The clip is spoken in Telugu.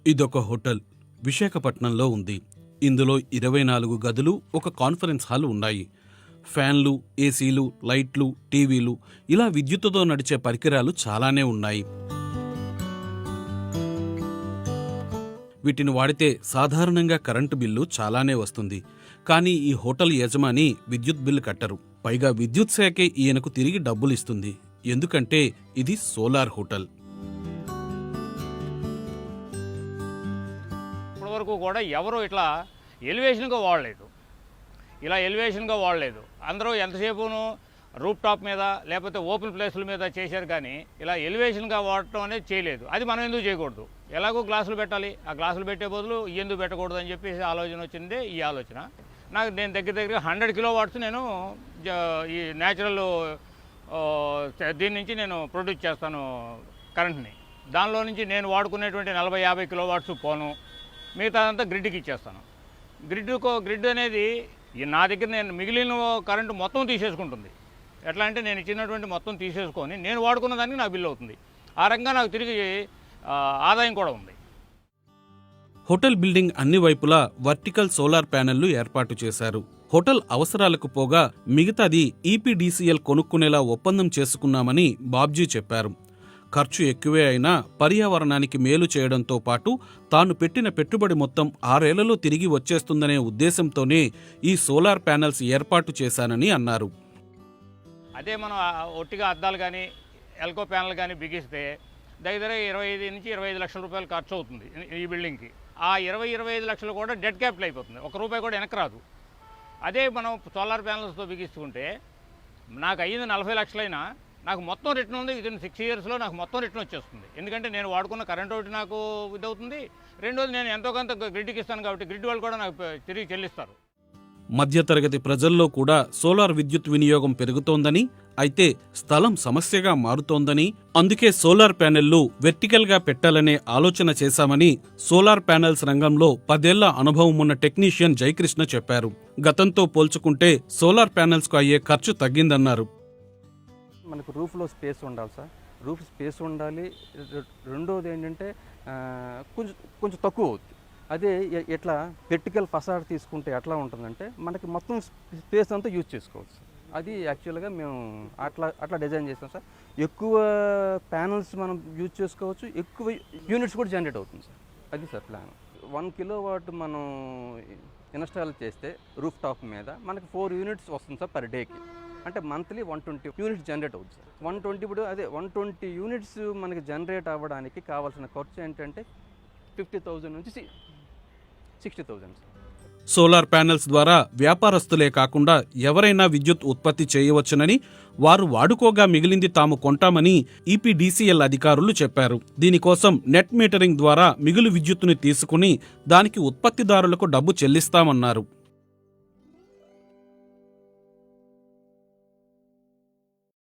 ఇదొక హోటల్ విశాఖపట్నంలో ఉంది. ఇందులో 24 గదులు, ఒక కాన్ఫరెన్స్ హాల్ ఉన్నాయి. ఫ్యాన్లు, ఏసీలు, లైట్లు, టీవీలు, ఇలా విద్యుత్తుతో నడిచే పరికరాలు చాలానే ఉన్నాయి. వీటిని వాడితే సాధారణంగా కరెంటు బిల్లు చాలానే వస్తుంది. కానీ ఈ హోటల్ యజమాని విద్యుత్ బిల్లు కట్టరు. పైగా విద్యుత్ శాఖే ఈయనకు తిరిగి డబ్బులిస్తుంది. ఎందుకంటే ఇది సోలార్ హోటల్. వరకు కూడా ఎవరు ఇట్లా ఎలివేషన్గా వాడలేదు. ఇలా ఎలివేషన్గా వాడలేదు. అందరూ ఎంతసేపును రూప్ టాప్ మీద లేకపోతే ఓపెన్ ప్లేసుల మీద చేశారు, కానీ ఇలా ఎలివేషన్గా వాడటం అనేది చేయలేదు. అది మనం ఎందుకు చేయకూడదు? ఎలాగో గ్లాసులు పెట్టాలి, ఆ గ్లాసులు పెట్టే బదులు ఎందుకు పెట్టకూడదు అని చెప్పేసి ఆలోచన వచ్చిందే ఈ ఆలోచన. నేను దగ్గర 100 కిలోవాట్స్ నేను ఈ న్యాచురల్ దీని నుంచి నేను ప్రొడ్యూస్ చేస్తాను కరెంట్ని. దానిలో నుంచి నేను వాడుకునేటువంటి 40-50 కిలోవాట్స్ పోను, మిగతాదంతా గ్రిడ్కి ఇచ్చేస్తాను. గ్రిడ్ అనేది నా దగ్గర నేను మిగిలిన కరెంటు మొత్తం తీసేసుకుంటుంది. ఎట్లా అంటే నేను ఇచ్చినటువంటి మొత్తం తీసేసుకొని నేను వాడుకున్న దానికి నాకు బిల్లు అవుతుంది. ఆ రకంగా నాకు తిరిగి ఆదాయం కూడా ఉంది. హోటల్ బిల్డింగ్ అన్ని వైపులా వర్టికల్ సోలార్ ప్యానెళ్లు ఏర్పాటు చేశారు. హోటల్ అవసరాలకు పోగా మిగతాది ఈపీడీసీఎల్ కొనుక్కునేలా ఒప్పందం చేసుకున్నామని బాబ్జీ చెప్పారు. ఖర్చు ఎక్కువే అయినా పర్యావరణానికి మేలు చేయడంతో పాటు తాను పెట్టిన పెట్టుబడి మొత్తం 6 ఏళ్లలో తిరిగి వచ్చేస్తుందనే ఉద్దేశంతోనే ఈ సోలార్ ప్యానెల్స్ ఏర్పాటు చేశానని అన్నారు. అదే మనం ఒట్టిగా అద్దాలు కానీ ఎల్కో ప్యానెల్ కానీ బిగిస్తే దగ్గర 25 లక్షల రూపాయలు ఖర్చు అవుతుంది ఈ బిల్డింగ్కి. ఆ 25 లక్షలు కూడా డెడ్ క్యాపిటల్ అయిపోతుంది. ₹1 కూడా వెనక్కి రాదు. అదే మనం సోలార్ ప్యానెల్స్తో బిగిస్తుంటే నాకు అయ్యింది 40 లక్షలైనా నాకు మొత్తం రిటర్న్ ఉంది. వితిన్ 6 ఇయర్స్లో నాకు మొత్తం రిటర్న్ వచ్చేస్తుంది. ఎందుకంటే నేను వాడుకున్న కరెంట్ ఒకటి నాకు ఇదవుతుంది, రెండోది నేను ఎంతో కొంత గ్రిడ్కి ఇస్తాను కాబట్టి గ్రిడ్ వాళ్ళు కూడా నాకు తిరిగి చెల్లిస్తారు. మధ్యతరగతి ప్రజల్లో కూడా సోలార్ విద్యుత్ వినియోగం పెరుగుతోందని, అయితే స్థలం సమస్యగా మారుతోందని, అందుకే సోలార్ ప్యానెళ్లు వెర్టికల్గా పెట్టాలనే ఆలోచన చేశామని సోలార్ ప్యానెల్స్ రంగంలో 10 ఏళ్ల అనుభవం ఉన్న టెక్నీషియన్ జయకృష్ణ చెప్పారు. గతంతో పోల్చుకుంటే సోలార్ ప్యానెల్స్కు అయ్యే ఖర్చు తగ్గిందన్నారు. మనకు రూఫ్లో స్పేస్ ఉండాలి సార్, రూఫ్ స్పేస్ ఉండాలి. రెండోది ఏంటంటే కొంచెం తక్కువ అవుతుంది. అదే ఎట్లా వెర్టికల్ ఫసాడ్ తీసుకుంటే ఎట్లా ఉంటుందంటే మనకి మొత్తం స్పేస్ అంతా యూజ్ చేసుకోవచ్చు. అది యాక్చువల్గా మేము అట్లా డిజైన్ చేస్తాం సార్. ఎక్కువ ప్యానల్స్ మనం యూజ్ చేసుకోవచ్చు, ఎక్కువ యూనిట్స్ కూడా జనరేట్ అవుతుంది సార్. అది సార్ ప్లాన్. 1 కిలోవాట్ మనం ఇన్స్టాల్ చేస్తే రూఫ్ టాప్ మీద మనకి 4 యూనిట్స్ వస్తుంది సార్ పర్ డేకి. అంటే మంత్లీ 120 యూనిట్స్ జనరేట్ అవుతుంది సార్. 120 ఇప్పుడు అదే 120 యూనిట్స్ మనకి జనరేట్ అవ్వడానికి కావాల్సిన ఖర్చు ఏంటంటే 50,000 నుంచి 60,000 సార్. సోలార్ ప్యానెల్స్ ద్వారా వ్యాపారస్తులే కాకుండా ఎవరైనా విద్యుత్ ఉత్పత్తి చేయవచ్చునని, వారు వాడుకోగా మిగిలింది తాము కొంటామని ఈపీడీసీఎల్ అధికారులు చెప్పారు. దీనికోసం నెట్ మీటరింగ్ ద్వారా మిగులు విద్యుత్తుని తీసుకుని దానికి ఉత్పత్తిదారులకు డబ్బు చెల్లిస్తామన్నారు.